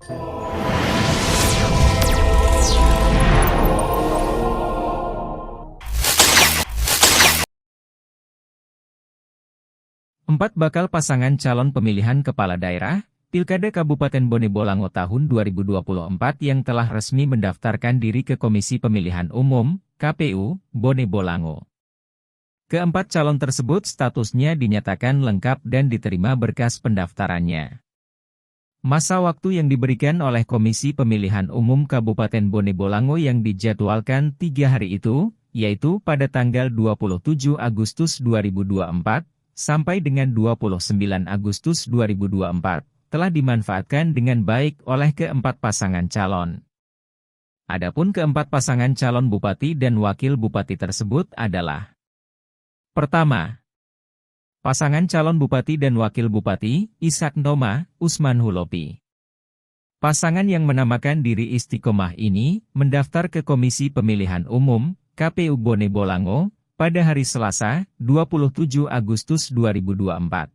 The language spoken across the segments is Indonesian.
Empat bakal pasangan calon pemilihan kepala daerah, Pilkada Kabupaten Bone Bolango tahun 2024 yang telah resmi mendaftarkan diri ke Komisi Pemilihan Umum, KPU, Bone Bolango. Keempat calon tersebut statusnya dinyatakan lengkap dan diterima berkas pendaftarannya. Masa waktu yang diberikan oleh Komisi Pemilihan Umum Kabupaten Bone Bolango yang dijadwalkan 3 hari itu, yaitu pada tanggal 27 Agustus 2024, sampai dengan 29 Agustus 2024, telah dimanfaatkan dengan baik oleh keempat pasangan calon. Adapun keempat pasangan calon bupati dan wakil bupati tersebut adalah: pertama, pasangan calon bupati dan wakil bupati, Ishak Noma, Usman Hulopi. Pasangan yang menamakan diri Istiqomah ini, mendaftar ke Komisi Pemilihan Umum, KPU Bone Bolango, pada hari Selasa, 27 Agustus 2024.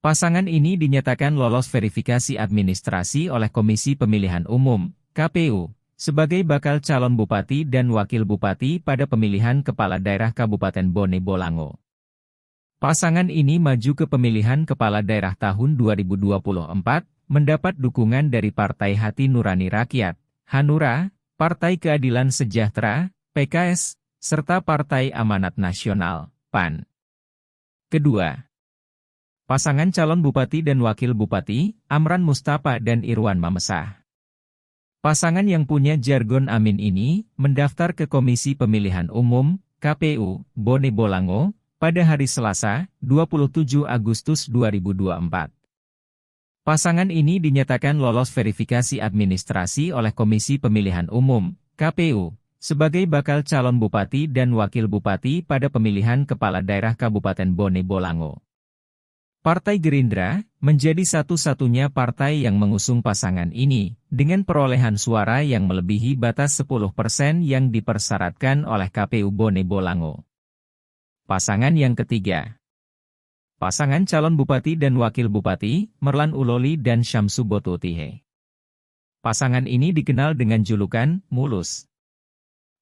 Pasangan ini dinyatakan lolos verifikasi administrasi oleh Komisi Pemilihan Umum, KPU, sebagai bakal calon bupati dan wakil bupati pada pemilihan kepala daerah Kabupaten Bone Bolango. Pasangan ini maju ke pemilihan kepala daerah tahun 2024, mendapat dukungan dari Partai Hati Nurani Rakyat, Hanura, Partai Keadilan Sejahtera, PKS, serta Partai Amanat Nasional, PAN. Kedua, pasangan calon bupati dan wakil bupati, Amran Mustafa dan Irwan Mamesah. Pasangan yang punya jargon Amin ini, mendaftar ke Komisi Pemilihan Umum, KPU, Bone Bolango, pada hari Selasa, 27 Agustus 2024. Pasangan ini dinyatakan lolos verifikasi administrasi oleh Komisi Pemilihan Umum, KPU, sebagai bakal calon bupati dan wakil bupati pada pemilihan kepala daerah Kabupaten Bone Bolango. Partai Gerindra menjadi satu-satunya partai yang mengusung pasangan ini, dengan perolehan suara yang melebihi batas 10% yang dipersyaratkan oleh KPU Bone Bolango. Pasangan yang ketiga, pasangan calon bupati dan wakil bupati, Merlan Uloli dan Syamsu Botutihe. Pasangan ini dikenal dengan julukan Mulus.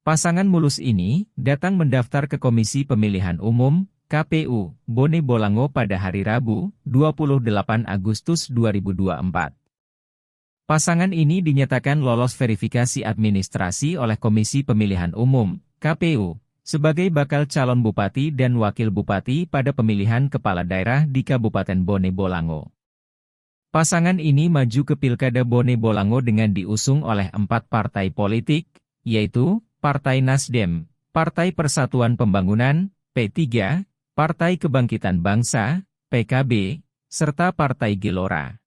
Pasangan mulus ini datang mendaftar ke Komisi Pemilihan Umum, KPU, Bone Bolango pada hari Rabu, 28 Agustus 2024. Pasangan ini dinyatakan lolos verifikasi administrasi oleh Komisi Pemilihan Umum, KPU, sebagai bakal calon bupati dan wakil bupati pada pemilihan kepala daerah di Kabupaten Bone Bolango. Pasangan ini maju ke Pilkada Bone Bolango dengan diusung oleh 4 partai politik, yaitu Partai Nasdem, Partai Persatuan Pembangunan, P3, Partai Kebangkitan Bangsa, PKB, serta Partai Gelora.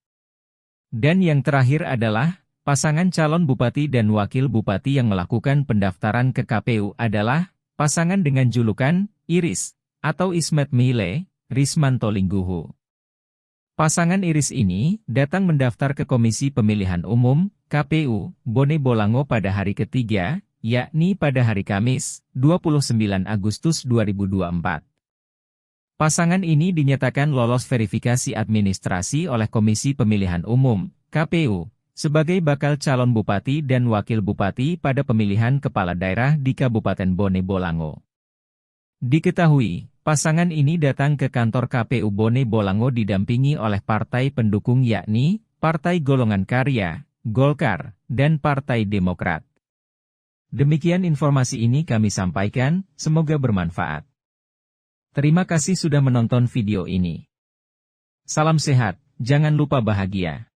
Dan yang terakhir adalah, pasangan calon bupati dan wakil bupati yang melakukan pendaftaran ke KPU adalah, pasangan dengan julukan, Iris, atau Ismet Mile, Rismanto Lingguhu. Pasangan Iris ini, datang mendaftar ke Komisi Pemilihan Umum, KPU, Bone Bolango pada hari ketiga, yakni pada hari Kamis, 29 Agustus 2024. Pasangan ini dinyatakan lolos verifikasi administrasi oleh Komisi Pemilihan Umum, KPU, sebagai bakal calon bupati dan wakil bupati pada pemilihan kepala daerah di Kabupaten Bone Bolango. Diketahui, pasangan ini datang ke kantor KPU Bone Bolango didampingi oleh partai pendukung yakni, Partai Golongan Karya, Golkar, dan Partai Demokrat. Demikian informasi ini kami sampaikan, semoga bermanfaat. Terima kasih sudah menonton video ini. Salam sehat, jangan lupa bahagia.